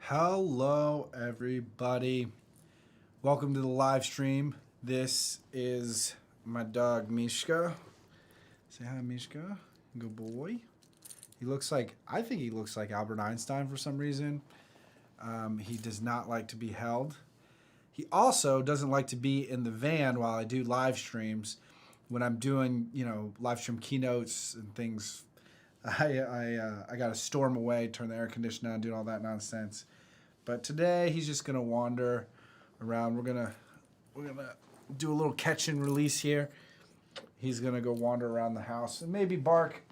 Hello, everybody. Welcome to the live stream. This is my dog, Mishka. Say hi, Mishka. Good boy. I think he looks like Albert Einstein for some reason. He does not like to be held. He also doesn't like to be in the van while I do live streams. When I'm doing, live stream keynotes and things, I got to storm away, turn the air conditioner on, do all that nonsense. But today he's just gonna wander around. We're gonna do a little catch and release here. He's gonna go wander around the house and maybe bark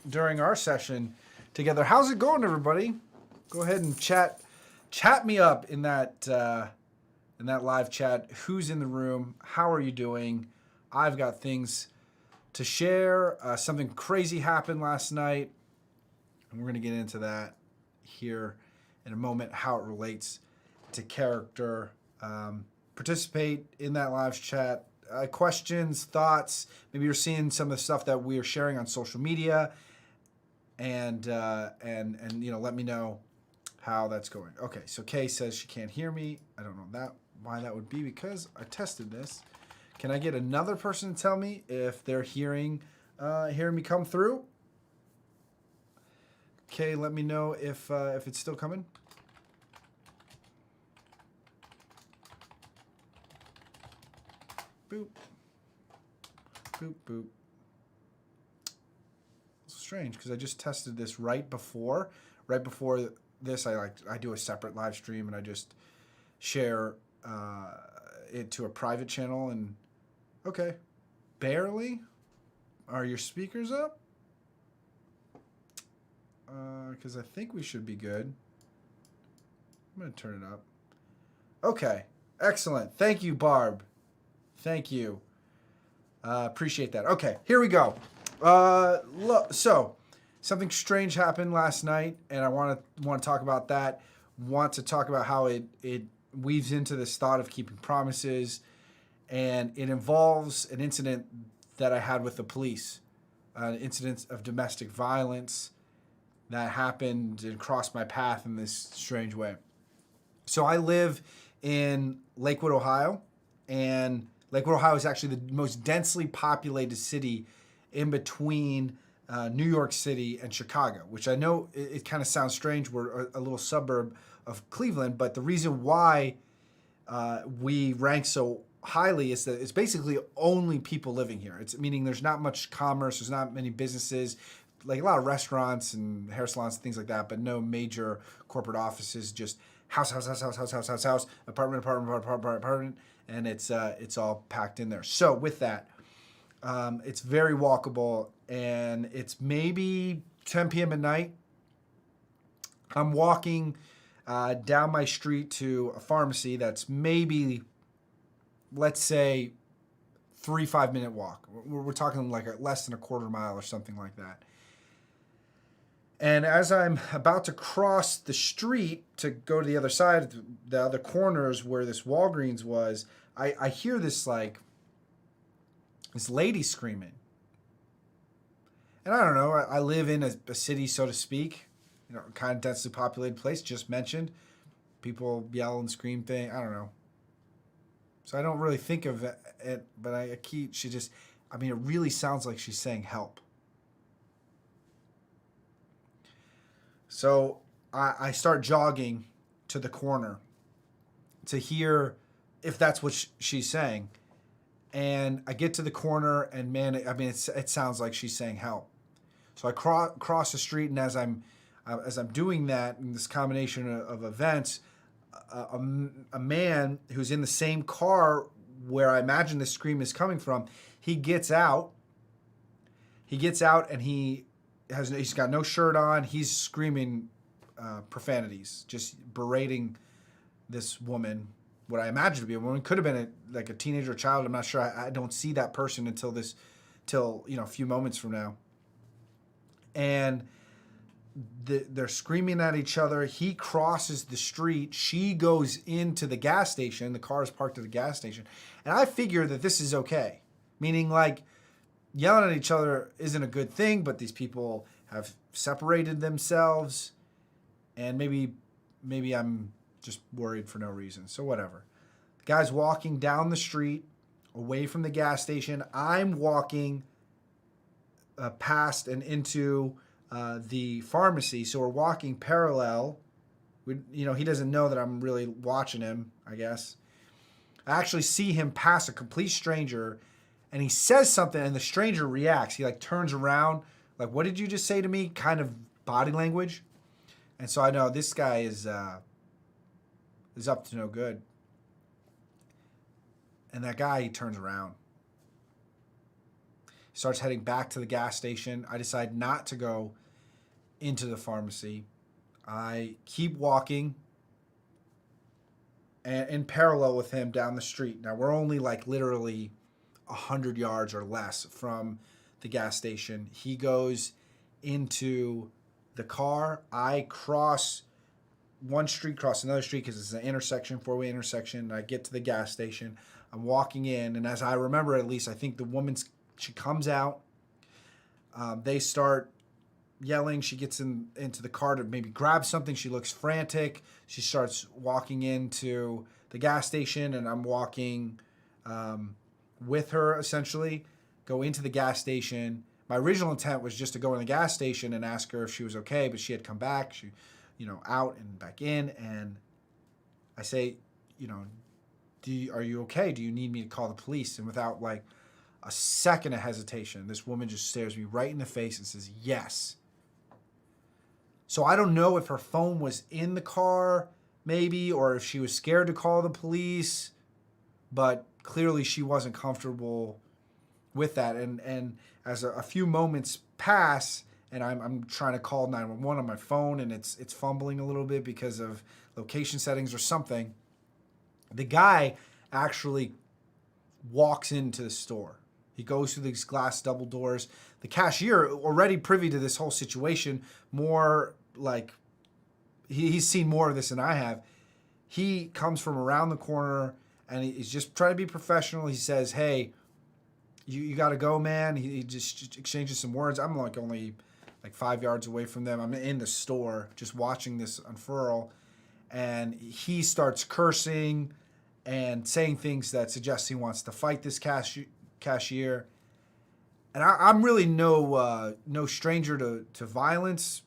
during our session together. How's it going, everybody? Go ahead and chat me up in that live chat. Who's in the room? How are you doing? I've got things to share. Something crazy happened last night, and we're gonna get into that here in a moment, how it relates to character. Participate in that live chat. Questions, thoughts. Maybe you're seeing some of the stuff that we are sharing on social media, and let me know how that's going. Okay, so Kay says she can't hear me. I don't know why that would be, because I tested this. Can I get another person to tell me if they're hearing me come through? Okay, let me know if it's still coming. Boop. Boop, boop. It's strange because I just tested this right before this. I do a separate live stream and I just share it to a private channel, and okay, barely. Are your speakers up? Because I think we should be good. I'm going to turn it up. Okay, excellent. Thank you, Barb. Thank you. Appreciate that. Okay, here we go. So, something strange happened last night, and I want to talk about that. Want to talk about how it weaves into this thought of keeping promises, and it involves an incident that I had with the police, an incident of domestic violence that happened and crossed my path in this strange way. So I live in Lakewood, Ohio, and Lakewood, Ohio is actually the most densely populated city in between New York City and Chicago, which I know it kind of sounds strange. We're a little suburb of Cleveland, but the reason why we rank so highly is that it's basically only people living here. It's meaning there's not much commerce, there's not many businesses, like a lot of restaurants and hair salons and things like that, but no major corporate offices, just house, apartment, and it's all packed in there. So with that, it's very walkable, and it's maybe 10 p.m. at night. I'm walking down my street to a pharmacy that's maybe, let's say, 5-minute walk. We're talking like less than a quarter mile or something like that. And as I'm about to cross the street to go to the other side, the other corners where this Walgreens was, I hear this lady screaming. And I don't know, I live in a city, so to speak, kind of densely populated place, just mentioned. People yell and scream thing, I don't know. So I don't really think of it, but it really sounds like she's saying help. So I start jogging to the corner to hear if that's what she's saying. And I get to the corner, and man, it sounds like she's saying help. So I cross the street, and as I'm doing that, in this combination of events, a man who's in the same car where I imagine the scream is coming from, he gets out. And he's got no shirt on. He's screaming profanities, just berating this woman. What I imagine to be a woman, could have been a teenager or child. I'm not sure. I don't see that person until a few moments from now. And they're screaming at each other. He crosses the street. She goes into the gas station. The car is parked at the gas station. And I figure that this is okay, meaning like yelling at each other isn't a good thing, but these people have separated themselves, and maybe maybe I'm just worried for no reason. So whatever. The guy's walking down the street away from the gas station. I'm walking past and into the pharmacy. So we're walking parallel. He doesn't know that I'm really watching him, I guess. I actually see him pass a complete stranger, and he says something, and the stranger reacts. He like turns around, like, "What did you just say to me?" Kind of body language. And so I know this guy is up to no good. And that guy, he turns around. He starts heading back to the gas station. I decide not to go into the pharmacy. I keep walking and in parallel with him down the street. Now, we're only like literally 100 yards or less from the gas station. He goes into the car. I cross one street, cross another street because it's an intersection, four-way intersection. I get to the gas station. I'm walking in, and as I remember, at least, I think the she comes out. They start yelling. She gets into the car to maybe grab something. She looks frantic. She starts walking into the gas station, and I'm walking with her, essentially. Go into the gas station. My original intent was just to go in the gas station and ask her if she was okay, but she had come back. She, out and back in, and I say, are you okay? Do you need me to call the police? And without like a second of hesitation, this woman just stares me right in the face and says, yes. So I don't know if her phone was in the car, maybe, or if she was scared to call the police, but clearly she wasn't comfortable with that. And as a few moments pass, and I'm trying to call 911 on my phone, and it's fumbling a little bit because of location settings or something, the guy actually walks into the store. He goes through these glass double doors. The cashier, already privy to this whole situation, more like he's seen more of this than I have. He comes from around the corner, and he's just trying to be professional. He says, hey, you got to go, man. He just exchanges some words. I'm like only like 5 yards away from them. I'm in the store just watching this unfurl, and he starts cursing and saying things that suggest he wants to fight this cashier. And I'm really no stranger to violence.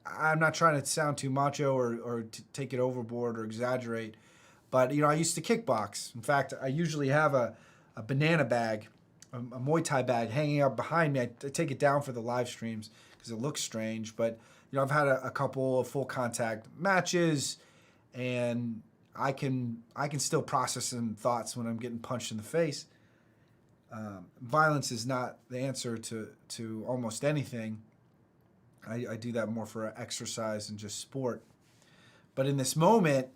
I'm not trying to sound too macho or to take it overboard or exaggerate, but I used to kickbox. In fact, I usually have a banana bag, a Muay Thai bag hanging up behind me. I take it down for the live streams because it looks strange, but I've had a couple of full contact matches, and I can still process some thoughts when I'm getting punched in the face. Violence is not the answer to almost anything. I do that more for exercise and just sport. But in this moment,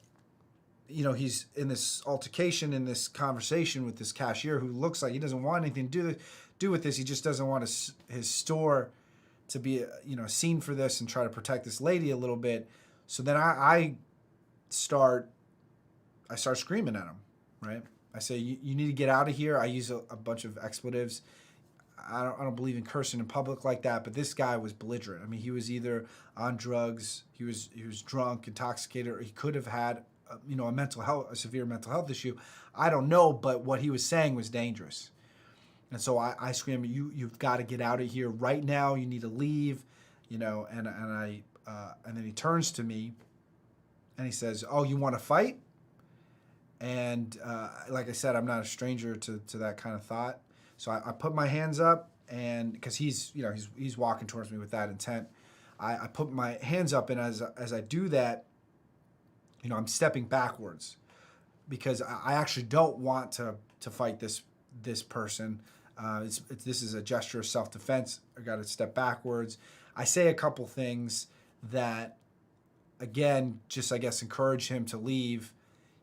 he's in this altercation, in this conversation with this cashier who looks like he doesn't want anything to do with this. He just doesn't want his store to be seen for this and try to protect this lady a little bit. So then I start screaming at him, right? I say, you need to get out of here. I use a bunch of expletives. I don't believe in cursing in public like that, but this guy was belligerent. I mean, he was either on drugs, he was drunk, intoxicated, or he could have had a severe mental health issue. I don't know, but what he was saying was dangerous. And so I scream, you've got to get out of here right now. You need to leave, and then he turns to me and he says, oh, you want to fight? And like I said, I'm not a stranger to that kind of thought. So I put my hands up, and because he's walking towards me with that intent, I put my hands up, and as I do that, I'm stepping backwards because I actually don't want to fight this person. This is a gesture of self-defense. I got to step backwards. I say a couple things that, again, just I guess encourage him to leave.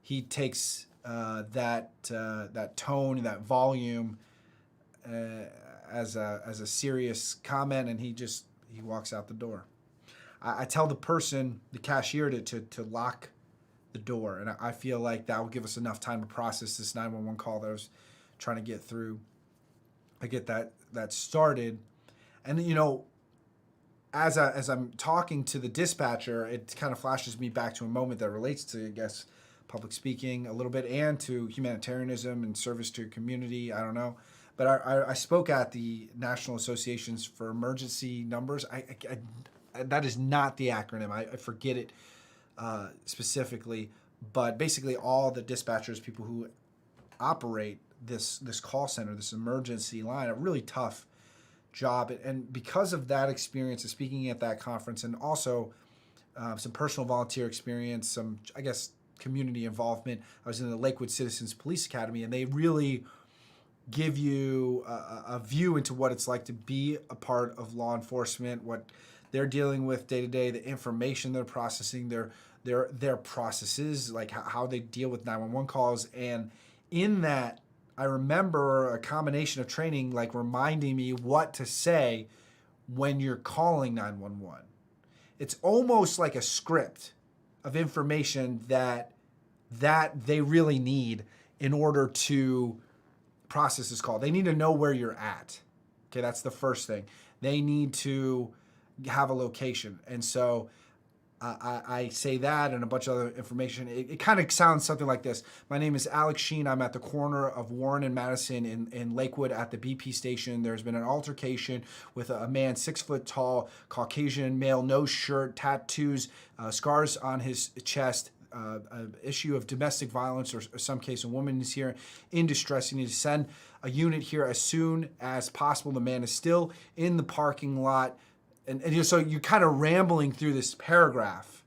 He takes that tone and that volume as a serious comment, and he walks out the door. I tell the cashier to lock the door, and I feel like that will give us enough time to process this 911 call that I was trying to get through. I get that started, and as I'm talking to the dispatcher, it kind of flashes me back to a moment that relates to, I guess, public speaking a little bit and to humanitarianism and service to your community. I don't know. But I spoke at the National Associations for Emergency Numbers. That is not the acronym. I forget it specifically. But basically all the dispatchers, people who operate this call center, this emergency line, a really tough job. And because of that experience of speaking at that conference and also some personal volunteer experience, some, I guess, community involvement, I was in the Lakewood Citizens Police Academy, and they really give you a view into what it's like to be a part of law enforcement, what they're dealing with day to day, the information they're processing, their processes, like how they deal with 911 calls. And in that, I remember a combination of training, like reminding me what to say when you're calling 911. It's almost like a script of information that they really need in order to process this call. They need to know where you're at. Okay, that's the first thing. They need to have a location. And so I say that and a bunch of other information. It kind of sounds something like this. My name is Alex Sheen. I'm at the corner of Warren and Madison in Lakewood at the BP station. There's been an altercation with a man 6 foot tall, Caucasian male, no shirt, tattoos, scars on his chest, an issue of domestic violence, or some case a woman is here in distress. You need to send a unit here as soon as possible. The man is still in the parking lot. And so you're kind of rambling through this paragraph.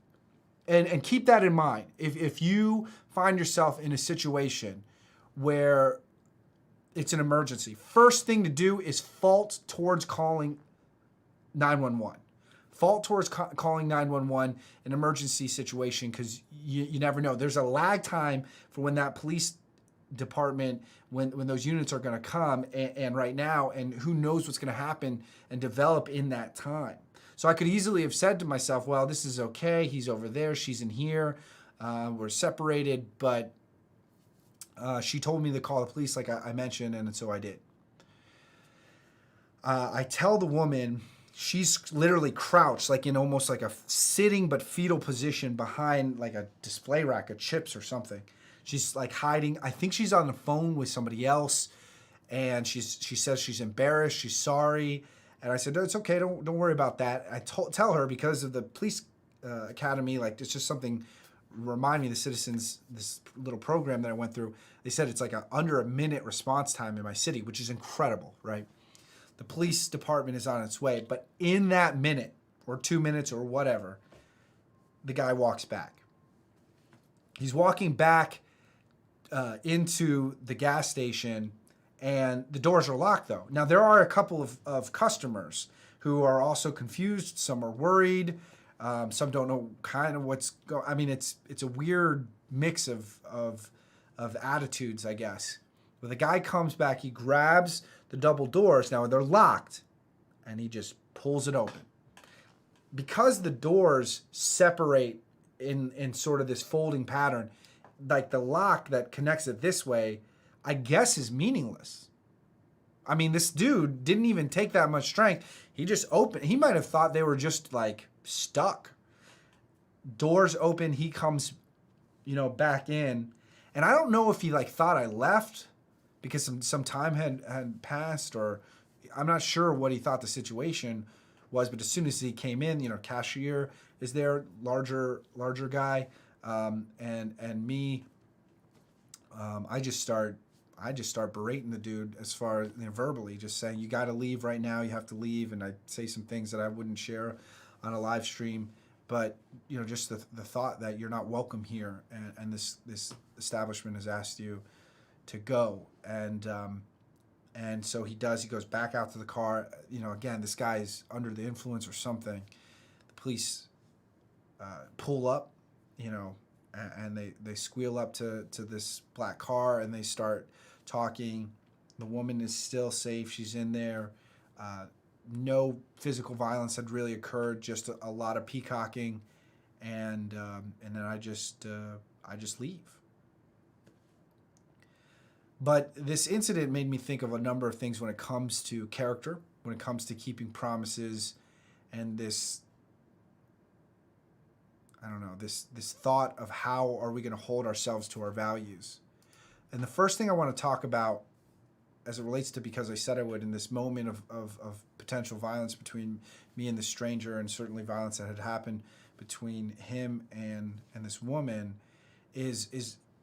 And keep that in mind. If you find yourself in a situation where it's an emergency, first thing to do is fault towards calling 911. Fault towards calling 911, an emergency situation, because you never know. There's a lag time for when that police department, when those units are going to come, and right now, and who knows what's going to happen and develop in that time. So I could easily have said to myself, well, this is okay. He's over there. She's in here. We're separated. But she told me to call the police, like I mentioned, and so I did. I tell the woman, she's literally crouched, like in almost like a sitting but fetal position behind like a display rack of chips or something. She's like hiding. I think she's on the phone with somebody else, and she says she's embarrassed. She's sorry. And I said, no, it's okay. Don't worry about that. I tell her, because of the police academy, like it's just something, remind me, the citizens, this little program that I went through, they said it's like under a minute response time in my city, which is incredible, right? The police department is on its way. But in that minute or 2 minutes or whatever, the guy walks back. He's walking back into the gas station, and the doors are locked, though. Now, there are a couple of customers who are also confused. Some are worried. Some don't know kind of what's going. I mean, it's a weird mix of attitudes, I guess. But the guy comes back. He grabs the double doors. Now, they're locked, and he just pulls it open. Because the doors separate in sort of this folding pattern, like the lock that connects it this way, I guess, is meaningless. I mean, this dude didn't even take that much strength. He just opened. He might have thought they were just like stuck. Doors open. He comes, back in. And I don't know if he like thought I left because some time had passed, or I'm not sure what he thought the situation was. But as soon as he came in, cashier is there, larger guy, and me. I just start berating the dude as far as verbally, just saying, you got to leave right now. You have to leave. And I say some things that I wouldn't share on a live stream, but just the thought that you're not welcome here, and this establishment has asked you to go. And so he does. He goes back out to the car. Again, this guy's under the influence or something. The police pull up, and they squeal up to this black car, and they start talking. The woman is still safe. She's in there. No physical violence had really occurred, just a lot of peacocking, and then I just leave. But this incident made me think of a number of things when it comes to character, when it comes to keeping promises, and this, I don't know, this thought of how are we going to hold ourselves to our values. And the first thing I want to talk about as it relates to, because I said I would, in this moment of potential violence between me and the stranger, and certainly violence that had happened between him and this woman, is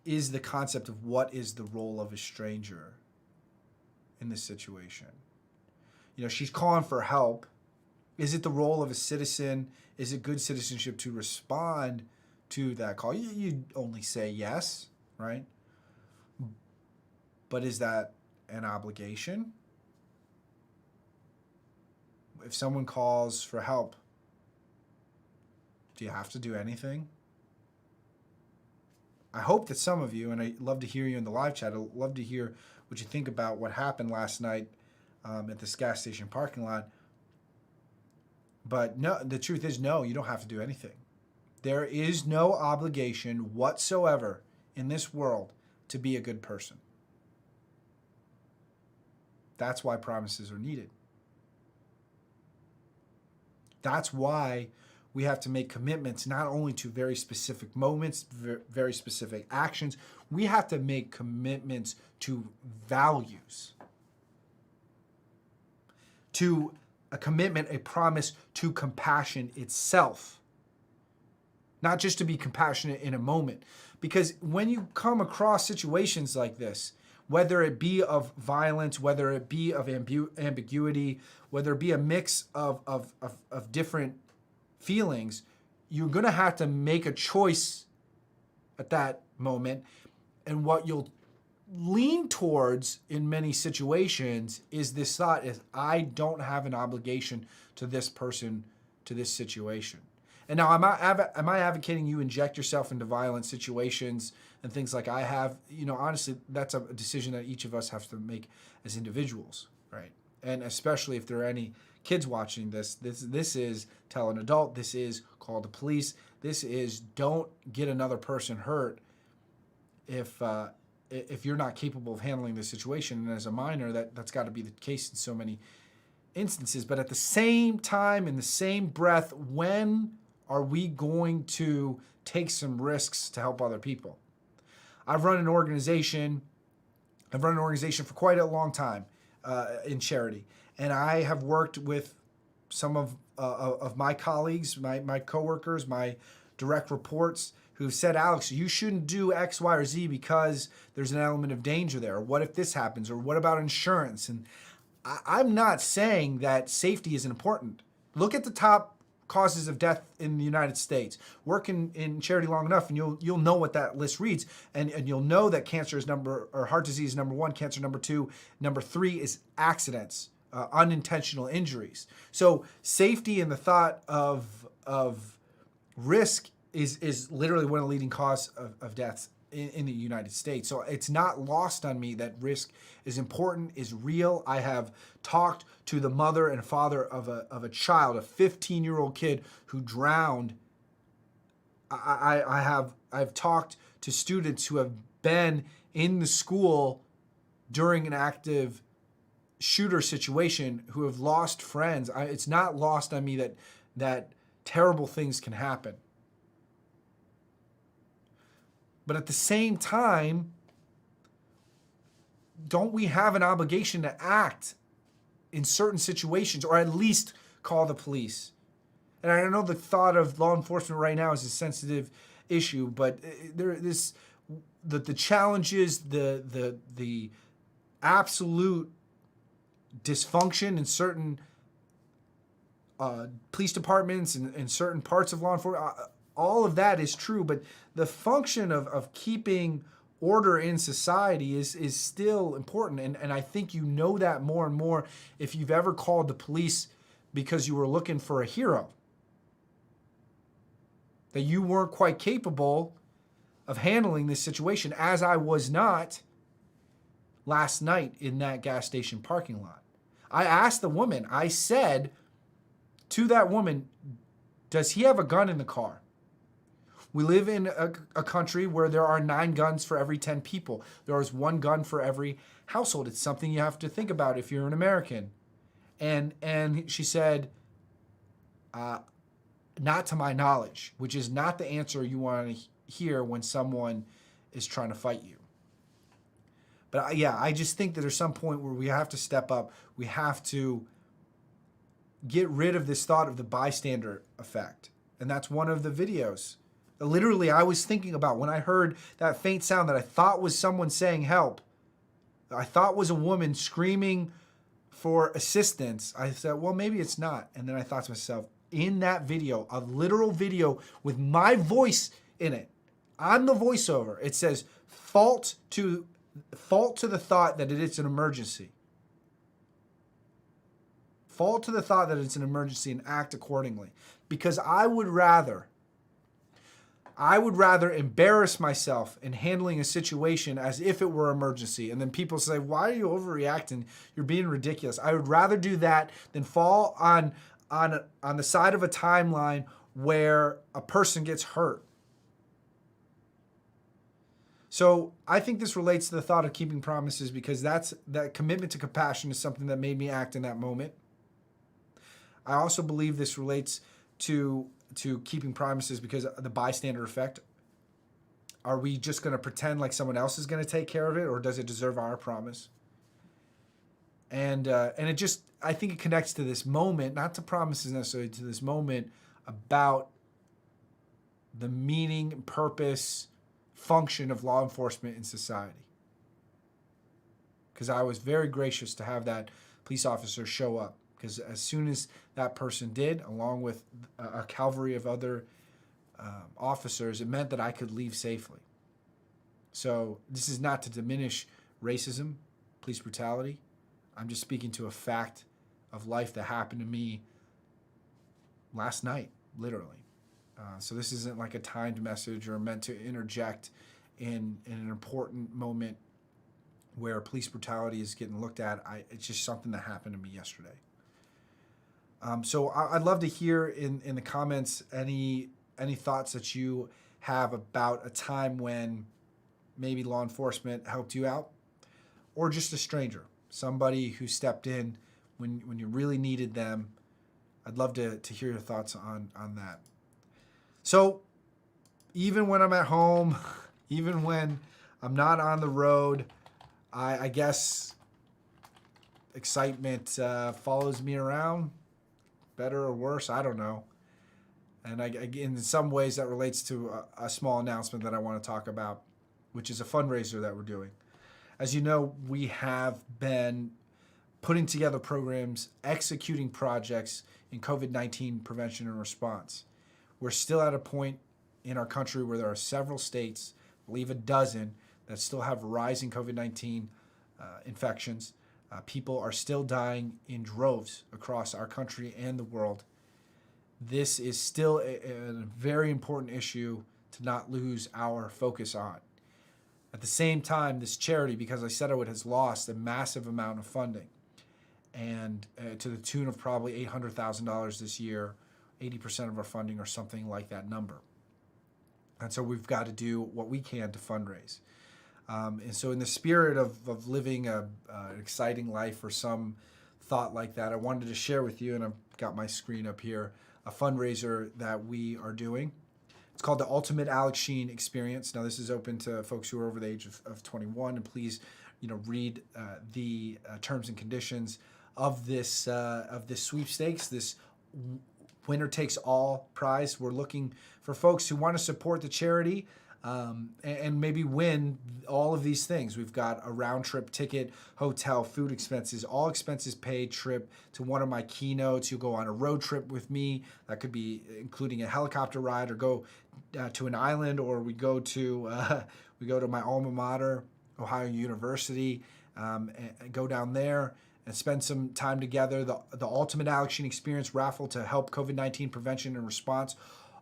the concept of what is the role of a stranger in this situation. You know, she's calling for help. Is it the role of a citizen? Is it good citizenship to respond to that call? You only say yes, right? But is that an obligation? If someone calls for help, do you have to do anything? I hope that some of you, and I'd love to hear you in the live chat, I'd love to hear what you think about what happened last night at this gas station parking lot. But no, the truth is, no, you don't have to do anything. There is no obligation whatsoever in this world to be a good person. That's why promises are needed. That's why we have to make commitments not only to very specific moments, very specific actions. We have to make commitments to values, to a commitment, a promise to compassion itself. Not just to be compassionate in a moment. Because when you come across situations like this, whether it be of violence, whether it be of ambiguity, whether it be a mix of different feelings, you're going to have to make a choice at that moment. And what you'll lean towards in many situations is this thought is, I don't have an obligation to this person, to this situation. And now, am I advocating you inject yourself into violent situations and things like I have? You know, honestly, that's a decision that each of us have to make as individuals, right? And especially if there are any kids watching this is tell an adult, this is call the police, this is don't get another person hurt if you're not capable of handling the situation. And as a minor, that's got to be the case in so many instances. But at the same time, in the same breath, when are we going to take some risks to help other people? I've run an organization for quite a long time in charity. And I have worked with some of my colleagues, my coworkers, my direct reports, who've said, Alex, you shouldn't do X, Y, or Z because there's an element of danger there. Or what if this happens? Or what about insurance? And I'm not saying that safety isn't important. Look at the top causes of death in the United States. Work in charity long enough, and you'll know what that list reads, and you'll know that cancer is heart disease is number 1, cancer number 2, number 3 is accidents, unintentional injuries. So safety and the thought of risk is literally one of the leading causes of deaths in the United States. So it's not lost on me that risk is important, is real. I have talked to the mother and father of a child, a 15-year-old kid who drowned. I've talked to students who have been in the school during an active shooter situation who have lost friends. It's not lost on me that terrible things can happen. But at the same time, don't we have an obligation to act in certain situations, or at least call the police? And I know the thought of law enforcement right now is a sensitive issue, but the challenges, the absolute dysfunction in certain police departments and certain parts of law enforcement, all of that is true, but the function of keeping order in society is still important. And I think you know that more and more if you've ever called the police because you were looking for a hero. That you weren't quite capable of handling this situation, as I was not last night in that gas station parking lot. I asked the woman, I said to that woman, does he have a gun in the car? We live in a country where there are 9 guns for every 10 people. There is 1 gun for every household. It's something you have to think about if you're an American. And she said, Not to my knowledge, which is not the answer you want to hear when someone is trying to fight you. But yeah, I just think that there's some point where we have to step up. We have to get rid of this thought of the bystander effect. And that's one of the videos. Literally, I was thinking about when I heard that faint sound that I thought was someone saying help. I thought was a woman screaming for assistance. I said, well, maybe it's not. And then I thought to myself, in that video, a literal video with my voice in it, on the voiceover, it says, fault to the thought that it's an emergency. Fall to the thought that it's an emergency and act accordingly. Because I would rather embarrass myself in handling a situation as if it were emergency. And then people say, why are you overreacting? You're being ridiculous. I would rather do that than fall on the side of a timeline where a person gets hurt. So I think this relates to the thought of keeping promises, because that commitment to compassion is something that made me act in that moment. I also believe this relates to keeping promises because of the bystander effect. Are we just going to pretend like someone else is going to take care of it, or does it deserve our promise? And it just, I think it connects to this moment, not to promises necessarily, to this moment about the meaning, purpose, function of law enforcement in society. Because I was very gracious to have that police officer show up. Because as soon as that person did, along with a cavalry of other officers, it meant that I could leave safely. So this is not to diminish racism, police brutality. I'm just speaking to a fact of life that happened to me last night, literally. So this isn't like a timed message or meant to interject in an important moment where police brutality is getting looked at. It's just something that happened to me yesterday. So I'd love to hear in the comments any thoughts that you have about a time when maybe law enforcement helped you out, or just a stranger, somebody who stepped in when you really needed them. I'd love to hear your thoughts on that. So even when I'm at home, even when I'm not on the road, I guess excitement follows me around. Better or worse, I don't know. And in some ways that relates to a small announcement that I want to talk about, which is a fundraiser that we're doing. As you know, we have been putting together programs, executing projects in COVID-19 prevention and response. We're still at a point in our country where there are several states, I believe a dozen, that still have rising COVID-19 infections. People are still dying in droves across our country and the world. This is still a very important issue to not lose our focus on. At the same time, this charity, because I said it, has lost a massive amount of funding, and to the tune of probably $800,000 this year, 80% of our funding or something like that number. And so we've got to do what we can to fundraise. And so in the spirit of living an exciting life or some thought like that, I wanted to share with you, and I've got my screen up here, a fundraiser that we are doing. It's called the Ultimate Alex Sheen Experience. Now, this is open to folks who are over the age of 21, and please, read the terms and conditions of this sweepstakes, this winner takes all prize. We're looking for folks who want to support the charity and maybe win all of these things. We've got a round trip ticket, hotel, food expenses, all expenses paid trip to one of my keynotes. You'll go on a road trip with me. That could be including a helicopter ride, or go to an island, or we go to my alma mater, Ohio University, and go down there and spend some time together. The Ultimate Alex Sheen Experience raffle to help COVID-19 prevention and response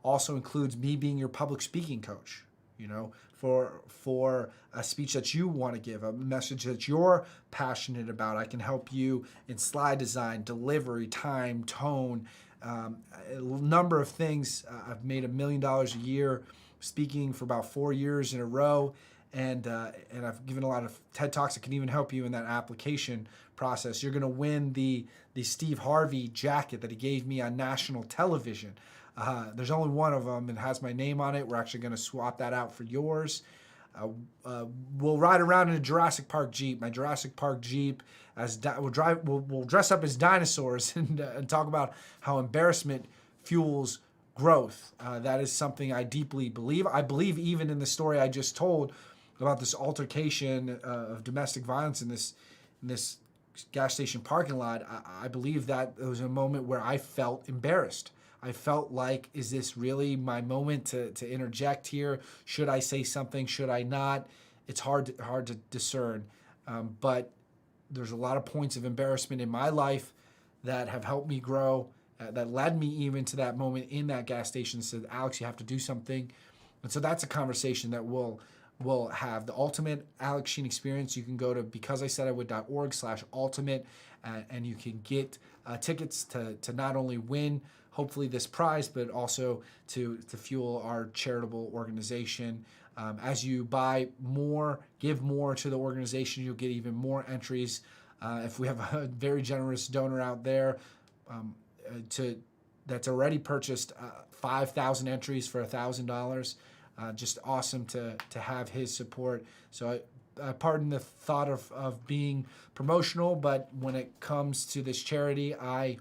also includes me being your public speaking coach, for a speech that you want to give, a message that you're passionate about. I can help you in slide design, delivery, time, tone, a number of things. I've made $1 million a year speaking for about 4 years in a row. and I've given a lot of TED Talks that can even help you in that application process. You're going to win the Steve Harvey jacket that he gave me on national television. There's only one of them and has my name on it. We're actually going to swap that out for yours. We'll ride around in a Jurassic Park Jeep. My Jurassic Park Jeep. We'll dress up as dinosaurs and talk about how embarrassment fuels growth. That is something I deeply believe. I believe even in the story I just told about this altercation of domestic violence in this gas station parking lot. I believe that it was a moment where I felt embarrassed. I felt like, is this really my moment to interject here? Should I say something? Should I not? It's hard to discern. But there's a lot of points of embarrassment in my life that have helped me grow, that led me even to that moment in that gas station. Said, Alex, you have to do something. And so that's a conversation that we'll have. The ultimate Alex Sheen experience, you can go to becauseisaidawould.org/ultimate, and you can get tickets to not only win hopefully this prize, but also to fuel our charitable organization. As you buy more, give more to the organization, you'll get even more entries. If we have a very generous donor out there that's already purchased 5,000 entries for $1,000, just awesome to have his support. So I pardon the thought of being promotional, but when it comes to this charity, I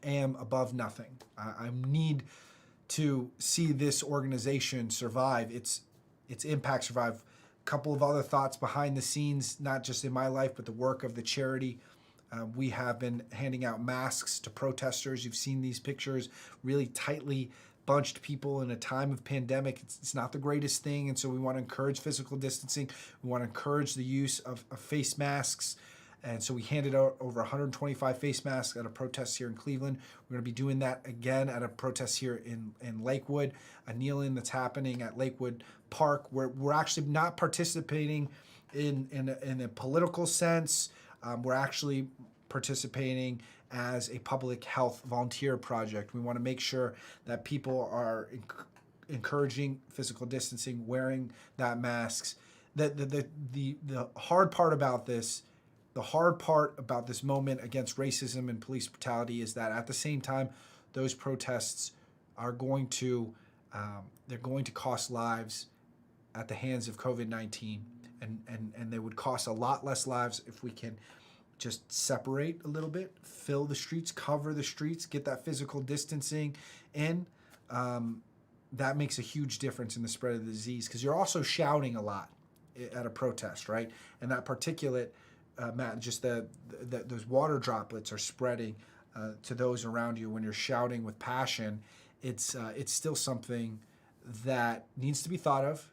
am above nothing. I need to see this organization survive, its impact survive. A couple of other thoughts behind the scenes, not just in my life, but the work of the charity. We have been handing out masks to protesters. You've seen these pictures, really tightly bunched people in a time of pandemic. It's not the greatest thing, and so we want to encourage physical distancing. We want to encourage the use of face masks. And so we handed out over 125 face masks at a protest here in Cleveland. We're going to be doing that again at a protest here in Lakewood, a kneel-in that's happening at Lakewood Park, where we're actually not participating in a political sense. We're actually participating as a public health volunteer project. We want to make sure that people are encouraging physical distancing, wearing that masks. The hard part about this. The hard part about this moment against racism and police brutality is that at the same time, those protests are going to cost lives at the hands of COVID-19, and they would cost a lot less lives if we can just separate a little bit, fill the streets, cover the streets, get that physical distancing in. That makes a huge difference in the spread of the disease, because you're also shouting a lot at a protest, right? And that particulate just those water droplets are spreading to those around you when you're shouting with passion. It's still something that needs to be thought of.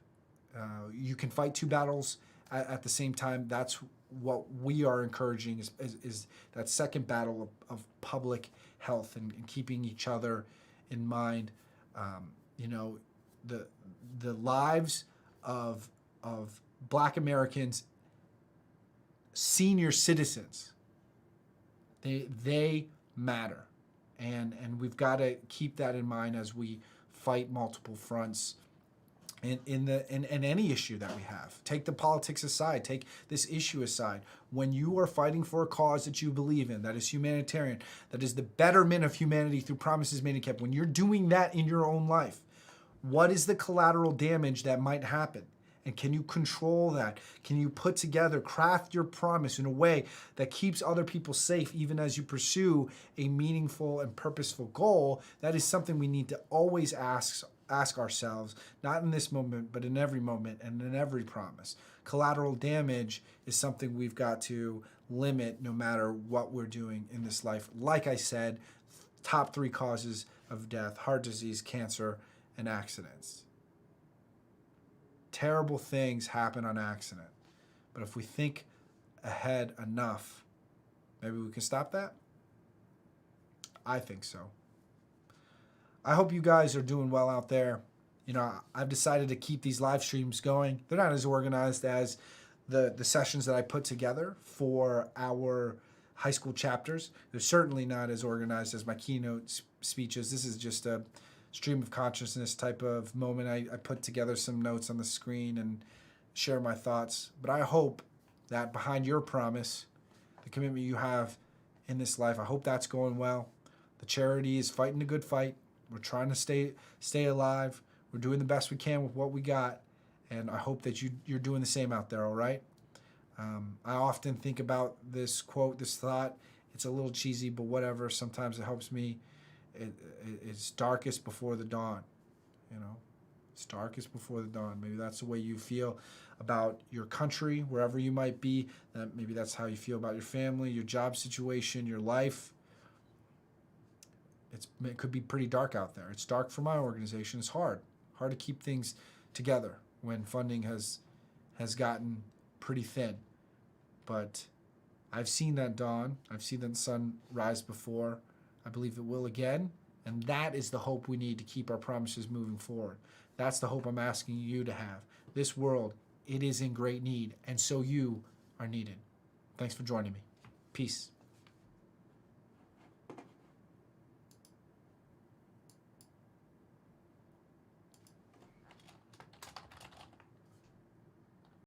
You can fight two battles at the same time. That's what we are encouraging is that second battle of public health and keeping each other in mind. The lives of Black Americans, senior citizens, they matter, and we've got to keep that in mind as we fight multiple fronts in any issue that we have. Take the politics aside, take this issue aside. When you are fighting for a cause that you believe in, that is humanitarian, that is the betterment of humanity through promises made and kept, when you're doing that in your own life, what is the collateral damage that might happen? And can you control that? Can you put together, craft your promise in a way that keeps other people safe even as you pursue a meaningful and purposeful goal? That is something we need to always ask ourselves, not in this moment, but in every moment and in every promise. Collateral damage is something we've got to limit no matter what we're doing in this life. Like I said, top 3 causes of death: heart disease, cancer, and accidents. Terrible things happen on accident. But if we think ahead enough, maybe we can stop that? I think so. I hope you guys are doing well out there. I've decided to keep these live streams going. They're not as organized as the sessions that I put together for our high school chapters. They're certainly not as organized as my keynote speeches. This is just a stream of consciousness type of moment. I put together some notes on the screen and share my thoughts. But I hope that behind your promise, the commitment you have in this life, I hope that's going well. The charity is fighting a good fight. We're trying to stay alive. We're doing the best we can with what we got. And I hope that you're doing the same out there, all right? I often think about this quote, this thought. It's a little cheesy, but whatever. Sometimes it helps me. It's darkest before the dawn, you know? It's darkest before the dawn. Maybe that's the way you feel about your country, wherever you might be. Maybe that's how you feel about your family, your job situation, your life. It could be pretty dark out there. It's dark for my organization. It's hard to keep things together when funding has gotten pretty thin. But I've seen that dawn. I've seen that sun rise before. I believe it will again. And that is the hope we need to keep our promises moving forward. That's the hope I'm asking you to have. This world, it is in great need, and so you are needed. Thanks for joining me. Peace.